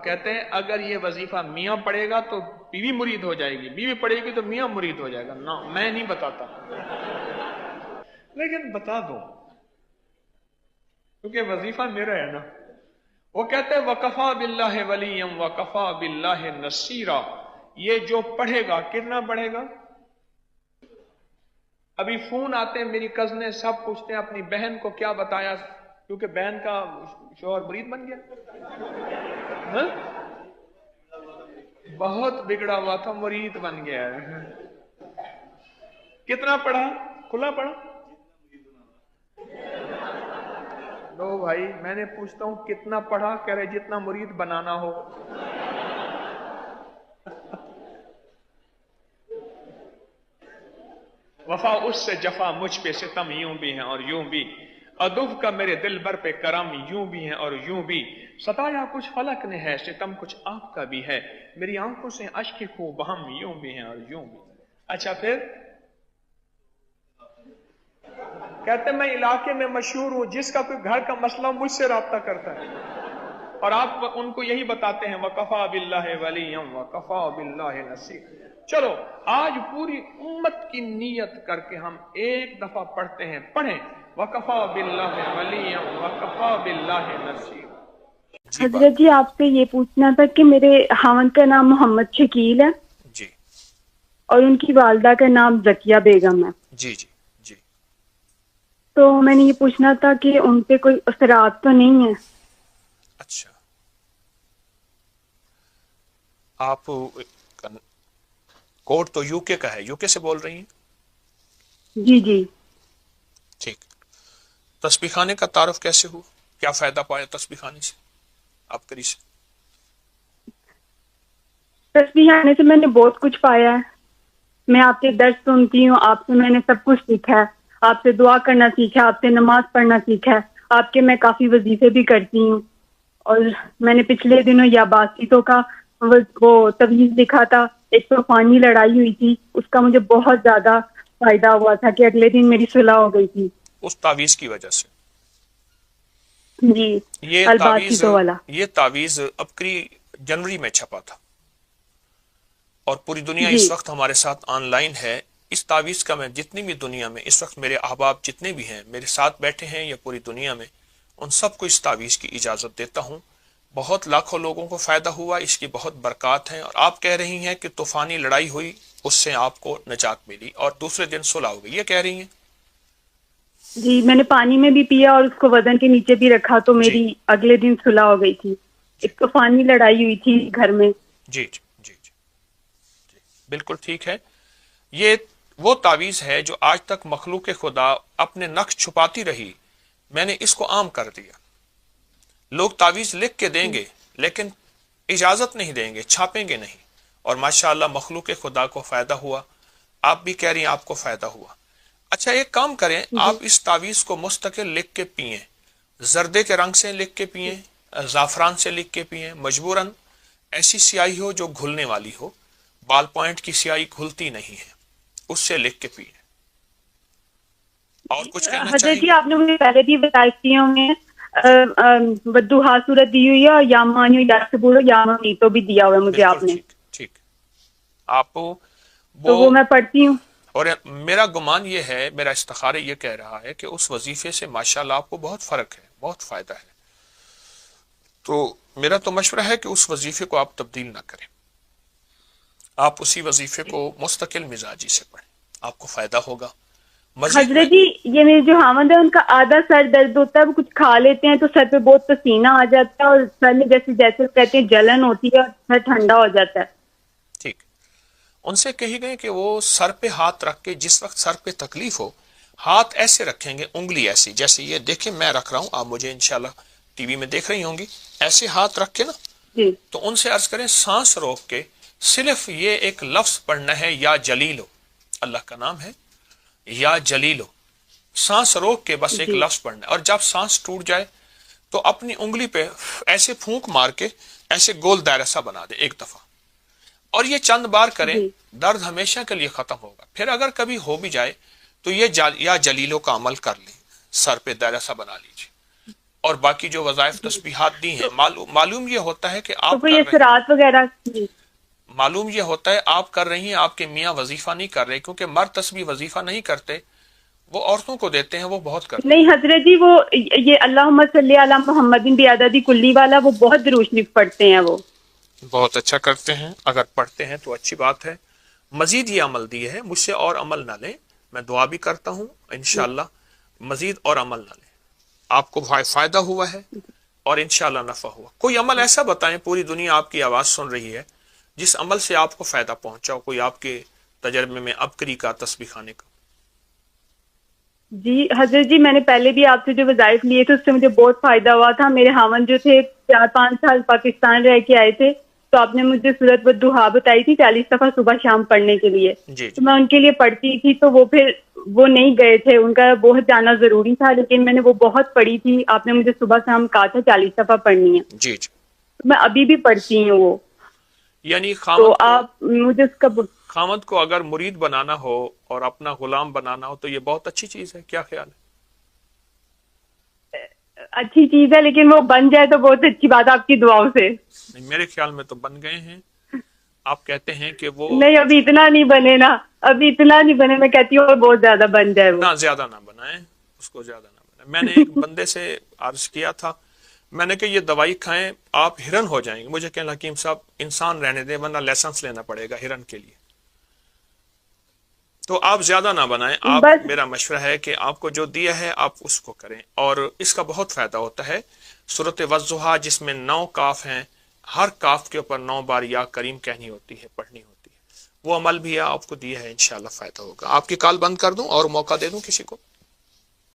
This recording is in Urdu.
کہتے ہیں اگر یہ وظیفہ میاں پڑھے گا تو بیوی مرید ہو جائے گی، بیوی پڑھے گی تو میاں مرید ہو جائے گا۔ نہ، میں نہیں بتاتا، لیکن بتا دو کیونکہ وظیفہ میرا ہے نا۔ وہ کہتے ہیں وَكَفَى بِاللَّهِ وَلِيًّا وَكَفَى بِاللَّهِ نَصِيرًا، یہ جو پڑھے گا کتنا پڑھے گا؟ ابھی فون آتے ہیں، میری کزنیں سب پوچھتے ہیں اپنی بہن کو کیا بتایا، کیونکہ بہن کا شوہر مرید بن گیا، ہاں؟ بہت بگڑا ہوا تھا، مرید بن گیا ہے۔ کتنا پڑھا؟ کھلا پڑھا؟ لو بھائی، میں نے پوچھتا ہوں کتنا پڑھا، کہہ رہے جتنا مرید بنانا ہو۔ وفا اس سے جفا مجھ پہ ستم یوں بھی ہیں اور یوں بھی، ادب کا میرے دل بر پہ کرم یوں بھی ہیں اور یوں بھی، ستایا کچھ فلک نے ہے ستم کچھ آپ کا بھی ہے، میری آنکھوں سے اشک خوب بہم یوں بھی ہیں اور یوں بھی۔ اچھا پھر کہتے ہیں میں علاقے میں مشہور ہوں، جس کا کوئی گھر کا مسئلہ مجھ سے رابطہ کرتا ہے، اور آپ ان کو یہی بتاتے ہیں وَكَفَى بِاللَّهِ وَلِيًّا وَكَفَى بِاللَّهِ نَصِيرًا۔ چلو آج پوری امت کی نیت کر کے ہم ایک دفعہ پڑھتے ہیں، پڑھیں وَكَفَى بِاللَّهِ وَلِيًّا وَكَفَى بِاللَّهِ نَصِيرًا۔ جی حضرت جی آپ سے یہ پوچھنا تھا کہ میرے خاوند کا نام محمد شکیل ہے جی اور ان کی والدہ کا نام زکیہ بیگم ہے، جی جی جی۔ تو میں نے یہ پوچھنا تھا کہ ان پہ کوئی اثرات تو نہیں ہے؟ اچھا، آپ کوڈ تو یو کے کا ہے، یو کے سے بول رہی ہیں؟ جی جی۔ ٹھیک۔ تسبیح خانے کا تعارف کیسے ہوا؟ کیا فائدہ پایا تسبیح خانے سے آپ کری سے؟ تسبیح آنے سے میں نے بہت کچھ پایا ہے، میں آپ کے درس سنتی ہوں، آپ سے میں نے سب کچھ سیکھا ہے، آپ سے دعا کرنا سیکھا ہے، آپ سے نماز پڑھنا سیکھا ہے، آپ کے میں کافی وظیفے بھی کرتی ہوں، اور میں نے پچھلے دنوں یا باسطوں کا وہ تویز لکھا تھا، ایک طوفانی لڑائی ہوئی تھی، اس کا مجھے بہت زیادہ فائدہ ہوا تھا کہ اگلے دن میری صلح ہو گئی تھی اس تعویذ کی وجہ سے؟ جی، یہ الباسطوں والا۔ تعویذ ابکری جنوری میں چھپا تھا، اور پوری دنیا جی اس وقت ہمارے ساتھ آن لائن ہے۔ اس تعویذ کا میں جتنی بھی دنیا میں اس وقت میرے احباب جتنے بھی ہیں میرے ساتھ بیٹھے ہیں یا پوری دنیا میں، ان سب کو اس تعویذ کی اجازت دیتا ہوں۔ بہت لاکھوں لوگوں کو فائدہ ہوا، اس کی بہت برکات ہیں، اور آپ کہہ رہی ہیں کہ طوفانی لڑائی ہوئی اس سے آپ کو نجات ملی اور دوسرے دن صلح ہو گئی، یہ کہہ رہی ہیں؟ جی، میں نے پانی میں بھی پیا اور اس کو وزن کے نیچے بھی رکھا تو جی میری اگلے دن صلح ہو گئی تھی۔ جی ایک طوفانی لڑائی ہوئی تھی گھر میں۔ جی جی جی جی جی، بالکل ٹھیک ہے۔ یہ وہ تعویذ ہے جو آج تک مخلوق خدا اپنے نقش چھپاتی رہی، میں نے اس کو عام کر دیا۔ لوگ تعویذ لکھ کے دیں گے لیکن اجازت نہیں دیں گے، چھاپیں گے نہیں، اور ماشاءاللہ مخلوق خدا کو فائدہ ہوا، آپ بھی کہہ رہی ہیں آپ کو فائدہ ہوا۔ اچھا ایک کام کریں، آپ اس تعویذ کو مستقل لکھ کے پئیں، زردے کے رنگ سے لکھ کے پئیں، زعفران سے لکھ کے پئیں، مجبوراً ایسی سیاہی ہو جو گھلنے والی ہو، بال پوائنٹ کی سیاہی گھلتی نہیں ہے، اس سے لکھ کے پئیں۔ اور کچھ کہنا حضرت چاہیے؟ جی آپ نے مجھے پہلے بھی بتائی ہوں بدوہا صورت دی ہوئی ہے، اور یا مانیو یا سبورو یا مانیتو بھی دیا ہوا ہے مجھے بالکل آپ نے، ٹھیک ٹھیک۔ آپ تو وہ میں پڑھتی ہوں۔ اور میرا گمان یہ ہے، میرا استخارہ یہ کہہ رہا ہے کہ اس وظیفے سے ماشاءاللہ آپ کو بہت فرق ہے، بہت فائدہ ہے، تو میرا تو مشورہ ہے کہ اس وظیفے کو آپ تبدیل نہ کریں، آپ اسی وظیفے کو مستقل مزاجی سے پڑھیں، آپ کو فائدہ ہوگا۔ مزید میں حضرت جی یہ میرے جو خاوند ہے ان کا آدھا سر درد ہوتا ہے، وہ کچھ کھا لیتے ہیں تو سر پہ بہت پسینہ آ جاتا ہے، اور سر میں جیسے جیسے کہتے ہیں جلن ہوتی ہے اور سر ٹھنڈا ہو جاتا ہے۔ ٹھیک، ان سے کہی گئے کہ وہ سر پہ ہاتھ رکھ کے جس وقت سر پہ تکلیف ہو، ہاتھ ایسے رکھیں گے، انگلی ایسی، جیسے یہ دیکھیں میں رکھ رہا ہوں، آپ مجھے انشاءاللہ ٹی وی میں دیکھ رہی ہوں گی، ایسے ہاتھ رکھ کے نا، جی تو ان سے عرض کریں سانس روک کے صرف یہ ایک لفظ پڑھنا ہے، یا جلیلو، اللہ کا نام ہے یا جلیلو، سانس روک کے بس ایک جی لفظ پڑھنا ہے، اور جب سانس ٹوٹ جائے تو اپنی انگلی پہ ایسے پھونک مار کے ایسے گول دائرہ سا بنا دے ایک دفعہ، اور یہ چند بار کریں، جی درد ہمیشہ کے لیے ختم ہوگا۔ پھر اگر کبھی ہو بھی جائے تو یہ یا جلیلوں کا عمل کر لیں، سر پہ دائرہ سا بنا لیجیے، اور باقی جو وظائف تسبیحات دی ہیں، معلوم یہ ہوتا ہے کہ تو آپ کوئی اثرات وغیرہ؟ جی معلوم یہ ہوتا ہے آپ کر رہی ہیں، آپ کے میاں وظیفہ نہیں کر رہے، کیونکہ مرد تسبیح وظیفہ نہیں کرتے، وہ عورتوں کو دیتے ہیں، وہ بہت کرتے ہیں۔ نہیں حضرت جی، وہ یہ اللہم صلی علی محمد بعدد کلی والا وہ بہت درود شریف پڑھتے ہیں وہ۔ بہت اچھا کرتے ہیں، اگر پڑھتے ہیں تو اچھی بات ہے۔ مزید یہ عمل دیے ہے، مجھ سے اور عمل نہ لیں، میں دعا بھی کرتا ہوں انشاءاللہ مزید اور عمل نہ لیں، آپ کو فائدہ ہوا ہے اور انشاءاللہ نفع ہوا۔ کوئی عمل ایسا بتائیں، پوری دنیا آپ کی آواز سن رہی ہے، جس عمل سے آپ کو فائدہ پہنچا ہو، کوئی آپ کے تجربے میں ابکری کا، تسبیح خانے کا۔ جی حضرت جی، میں نے پہلے بھی آپ سے جو وظائف لیے تھے اس سے مجھے بہت فائدہ ہوا تھا۔ میرے خاوند جو تھے 4-5 سال پاکستان رہ کے آئے تھے، تو آپ نے مجھے سورۃ والضحیٰ بتائی تھی 40 دفعہ صبح شام پڑھنے کے لیے، جی تو میں ان کے لیے پڑھتی تھی، تو وہ نہیں گئے تھے، ان کا بہت جانا ضروری تھا، لیکن میں نے وہ بہت پڑھی تھی، آپ نے مجھے صبح شام کہا تھا 40 دفعہ پڑھنی ہے، جی جی، میں ابھی بھی پڑھتی ہوں وہ۔ یعنی تو آپ مجھے اس کا خامد کو اگر مرید بنانا ہو اور اپنا غلام بنانا ہو تو یہ بہت اچھی چیز ہے، کیا خیال ہے؟ اچھی چیز ہے، لیکن وہ بن جائے تو بہت اچھی بات ہے آپ کی دعاؤں سے۔ نہیں، میرے خیال میں تو بن گئے ہیں، آپ کہتے ہیں کہ وہ نہیں ابھی اتنا نہیں بنے نا، ابھی اتنا نہیں بنے، میں کہتی ہوں اور بہت زیادہ بن جائے وہ۔ نہ زیادہ نہ بنائیں اس کو، زیادہ نہ بنائیں۔ میں نے ایک بندے سے عرض کیا تھا، میں نے کہ یہ دوائی کھائیں آپ ہرن ہو جائیں گے، مجھے کہنا حکیم صاحب انسان رہنے دیں ورنہ لائسنس لینا پڑے گا ہرن کے لیے، تو آپ زیادہ نہ بنائیں۔ آپ میرا مشورہ ہے کہ آپ کو جو دیا ہے آپ اس کو کریں، اور اس کا بہت فائدہ ہوتا ہے۔ سورۃ والضحیٰ جس میں 9 کاف ہیں، ہر کاف کے اوپر 9 بار یا کریم کہنی ہوتی ہے، پڑھنی ہوتی ہے، وہ عمل بھی آپ کو دیا ہے، انشاءاللہ فائدہ ہوگا۔ آپ کی کال بند کر دوں اور موقع دے دوں کسی کو؟